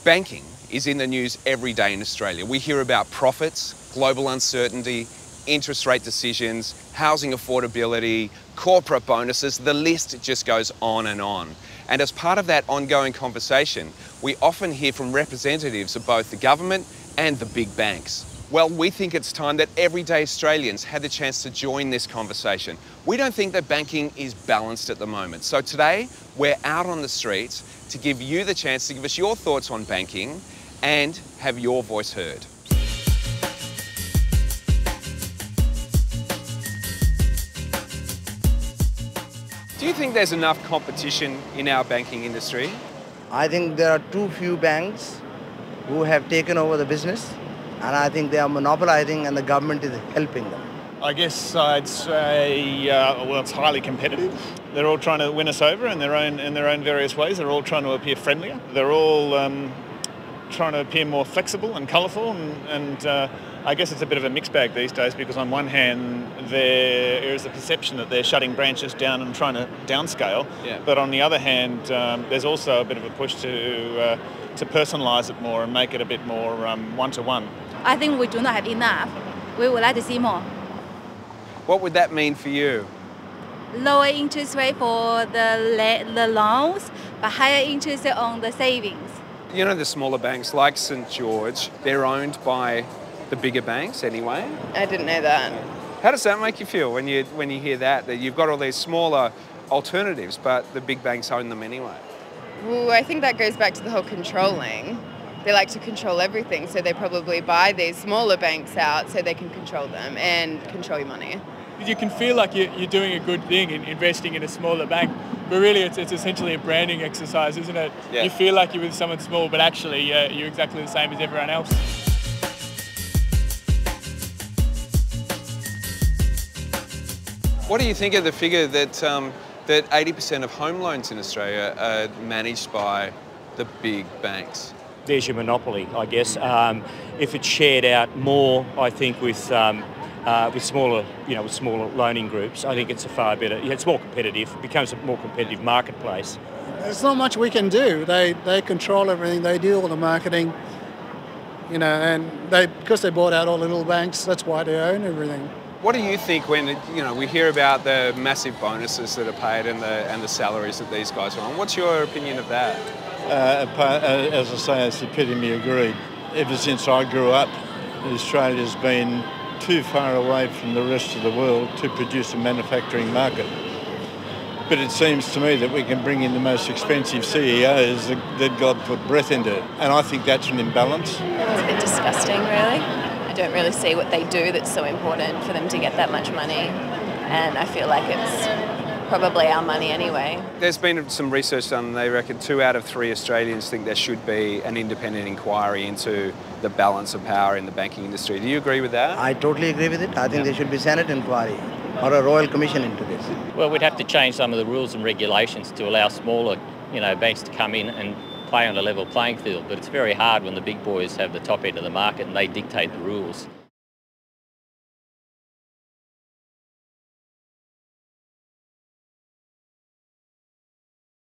Banking is in the news every day in Australia. We hear about profits, global uncertainty, interest rate decisions, housing affordability, corporate bonuses, the list just goes on and on. And as part of that ongoing conversation, we often hear from representatives of both the government and the big banks. Well, we think it's time that everyday Australians had the chance to join this conversation. We don't think that banking is balanced at the moment. So today, we're out on the streets to give you the chance to give us your thoughts on banking and have your voice heard. Do you think there's enough competition in our banking industry? I think there are too few banks who have taken over the business, and I think they are monopolizing and the government is helping them. I guess I'd say, well, it's highly competitive. They're all trying to win us over in their own various ways. They're all trying to appear friendlier. They're all trying to appear more flexible and colourful, and I guess it's a bit of a mixed bag these days, because on one hand there is a perception that they're shutting branches down and trying to downscale, but on the other hand there's also a bit of a push to personalise it more and make it a bit more one-to-one. I think we do not have enough. We would like to see more. What would that mean for you? Lower interest rate for the loans, but higher interest on the savings. You know, the smaller banks like St George, they're owned by the bigger banks anyway. I didn't know that. How does that make you feel when you hear that you've got all these smaller alternatives, but the big banks own them anyway? Well, I think that goes back to the whole controlling. They like to control everything, so they probably buy these smaller banks out so they can control them and control your money. You can feel like you're doing a good thing in investing in a smaller bank, but really it's essentially a branding exercise, isn't it? Yeah. You feel like you're with someone small, but actually you're exactly the same as everyone else. What do you think of the figure that 80% of home loans in Australia are managed by the big banks? There's your monopoly, I guess. If it's shared out more, I think with smaller, with smaller loaning groups, I think it's a far better. It's more competitive. It becomes a more competitive marketplace. There's not much we can do. They control everything. They do all the marketing, and because they bought out all the little banks, that's why they own everything. What do you think when we hear about the massive bonuses that are paid and the salaries that these guys are on? What's your opinion of that? As I say, it's epitome agreed. Ever since I grew up, Australia's been too far away from the rest of the world to produce a manufacturing market. But it seems to me that we can bring in the most expensive CEOs that God put breath into, and I think that's an imbalance. It's a bit disgusting, really. I don't really see what they do that's so important for them to get that much money, and I feel like it's probably our money anyway. There's been some research done, and they reckon 2 out of 3 Australians think there should be an independent inquiry into the balance of power in the banking industry. Do you agree with that? I totally agree with it. I think there should be Senate inquiry or a Royal Commission into this. Well, we'd have to change some of the rules and regulations to allow smaller, banks to come in and play on a level playing field. But it's very hard when the big boys have the top end of the market and they dictate the rules.